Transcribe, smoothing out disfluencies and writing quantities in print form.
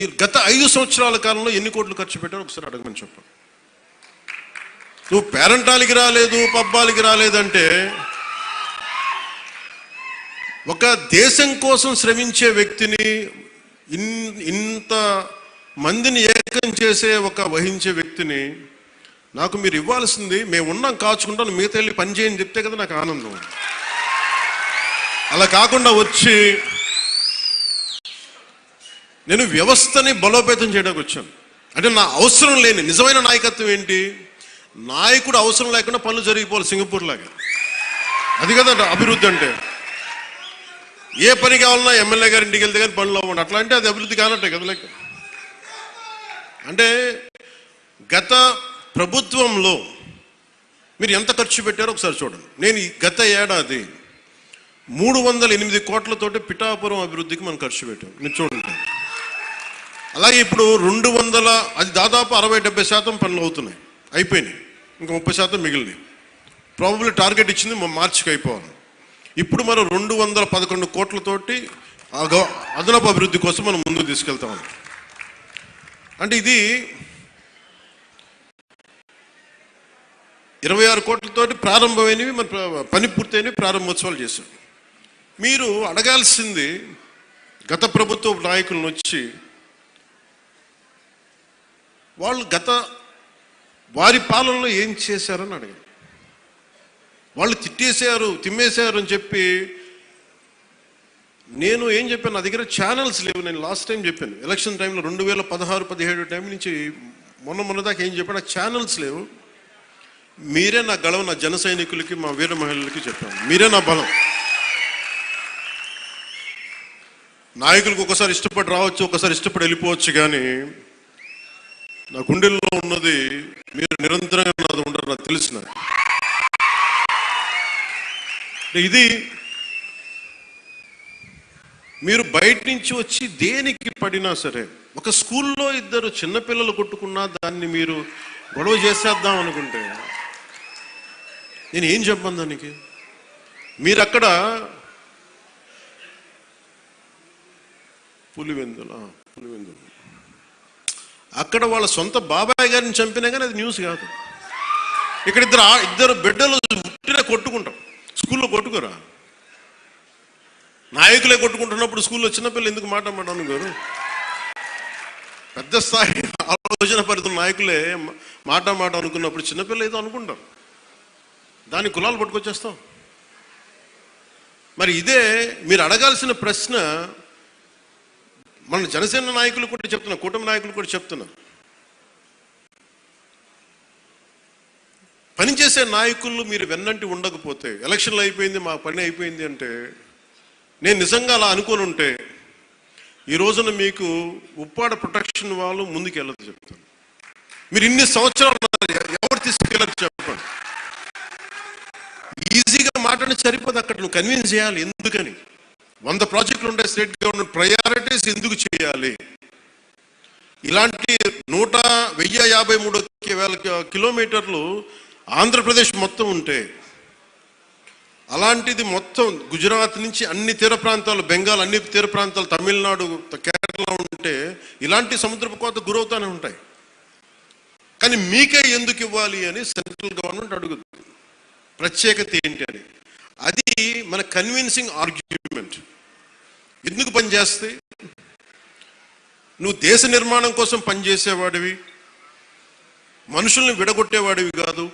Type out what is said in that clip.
మీరు గత 5 సంవత్సరాల కాలంలో ఎన్ని కోట్లు ఖర్చు పెట్టారో ఒకసారి అడగమని చెప్పు. నువ్వు పేరంటాలకి రాలేదు, పబ్బాలకి రాలేదంటే, ఒక దేశం కోసం శ్రమించే వ్యక్తిని, ఇంత మందిని ఏకం చేసే వహించే వ్యక్తిని నాకు మీరు ఇవ్వాల్సింది, మేము ఉన్నాం కాచుకుంటాను, మిగతా వెళ్ళి పని చేయని చెప్తే కదా నాకు ఆనందం. అలా కాకుండా వచ్చి నేను వ్యవస్థని బలోపేతం చేయడానికి వచ్చాను. అంటే నా అవసరం లేని నిజమైన నాయకత్వం ఏంటి? నాయకుడు అవసరం లేకుండా పనులు జరిగిపోవాలి సింగపూర్ లాగా. అది కదా అభివృద్ధి అంటే. ఏ పని కావాలన్నా ఎమ్మెల్యే గారి ఇంటికి వెళ్తే కానీ పనులు అవ్వండి. అట్లా అంటే అది అభివృద్ధి కానట్టే కదా. లెక్క అంటే గత ప్రభుత్వంలో మీరు ఎంత ఖర్చు పెట్టారో ఒకసారి చూడండి. నేను గత ఏడాది 308 కోట్లతోటి పిఠాపురం అభివృద్ధికి మనం ఖర్చు పెట్టాం. మీరు చూడండి. అలాగే ఇప్పుడు 200, అది దాదాపు 60-70% పనులు అవుతున్నాయి, అయిపోయినాయి. ఇంకా 30% మిగిలినాయి. ప్రాబబ్లీ టార్గెట్ ఇచ్చింది మార్చికి అయిపోవాలి. ఇప్పుడు మనం 211 కోట్లతోటి అదనపు అభివృద్ధి కోసం మనం ముందుకు తీసుకెళ్తాం. అంటే ఇది 26 కోట్లతోటి ప్రారంభమైనవి, మన పని పూర్తయినవి, ప్రారంభోత్సవాలు చేశాం. మీరు అడగాల్సింది గత ప్రభుత్వ నాయకులను వచ్చి, వాళ్ళు వారి పాలనలో ఏం చేశారని అడగాలి. వాళ్ళు తిట్టేశారు, తిమ్మేశారు అని చెప్పి నేను ఏం చెప్పాను, నా దగ్గర ఛానల్స్ లేవు. నేను లాస్ట్ టైం చెప్పాను, ఎలక్షన్ టైంలో 2016-17 టైం నుంచి మొన్న దాకా ఏం చెప్పాను, ఛానల్స్ లేవు. మీరే నా గళం, నా జన సైనికులకి, మా వీర మహిళలకి చెప్పాను. మీరే నా బలం. నాయకులకు ఒకసారి ఇష్టపడి రావచ్చు, ఒకసారి ఇష్టపడి వెళ్ళిపోవచ్చు, కానీ నా గుండెల్లో ఉన్నది మీరు నిరంతరంగా నాది ఉండరు, నాకు తెలిసిన. ఇది మీరు బయట నుంచి వచ్చి దేనికి పడినా సరే, ఒక స్కూల్లో 2 చిన్నపిల్లలు కొట్టుకున్నా దాన్ని మీరు గొడవ చేసేద్దాం అనుకుంటే నేను ఏం చెప్పాను దానికి? మీరు అక్కడ పులివెందులు అక్కడ వాళ్ళ సొంత బాబాయ్ గారిని చంపినా కానీ అది న్యూస్ కాదు. ఇక్కడ ఇద్దరు బిడ్డలు పుట్టినా కొట్టుకుంటాం, స్కూల్లో కొట్టుకోరా? నాయకులే కొట్టుకుంటున్నప్పుడు స్కూల్లో చిన్నపిల్లలు ఎందుకు మాట అనుకోరు? పెద్ద స్థాయి ఆలోచన పరిధుల నాయకులే మాట అనుకున్నప్పుడు చిన్నపిల్లలు ఏదో అనుకుంటారు, దాని కులాలు పట్టుకొచ్చేస్తాం. మరి ఇదే మీరు అడగాల్సిన ప్రశ్న. మన జనసేన నాయకులు కూడా చెప్తున్నా, కూటమి నాయకులు కూడా చెప్తున్నా, పనిచేసే నాయకులు మీరు వెన్నంటి ఉండకపోతే, ఎలక్షన్లు అయిపోయింది మా పని అయిపోయింది అంటే, నేను నిజంగా అలా అనుకొని ఉంటే ఈ రోజున మీకు ఉప్పాడ ప్రొటెక్షన్ వాళ్ళు ముందుకు వెళ్ళదు చెప్తాను. మీరు ఇన్ని సంవత్సరాలు ఎవరు తీసుకెళ్ళరు చెప్పండి. ఈజీగా మాట్లాడి సరిపోదు, అక్కడ నువ్వు కన్విన్స్ చేయాలి. ఎందుకని 100 ప్రాజెక్టులు ఉంటాయి స్టేట్ గవర్నమెంట్, ప్రయారిటీస్ ఎందుకు చేయాలి? ఇలాంటి 153 కిలోమీటర్లు ఆంధ్రప్రదేశ్ మొత్తం ఉంటే, అలాంటిది మొత్తం గుజరాత్ నుంచి అన్ని తీర ప్రాంతాలు, బెంగాల్ అన్ని తీర ప్రాంతాలు, తమిళనాడు, కేరళ ఉంటే ఇలాంటి సముద్రపు కోత గురవుతానే ఉంటాయి. కానీ మీకే ఎందుకు ఇవ్వాలి అని సెంట్రల్ గవర్నమెంట్ అడుగుతుంది. ప్రత్యేకత ఏంటి అని. అది మన కన్విన్సింగ్ ఆర్గ్యుమెంట్. ఎందుకు పనిచేస్తే నువ్వు దేశ నిర్మాణం కోసం పనిచేసేవాడివి, మనుషుల్ని విడగొట్టేవాడివి కాదు.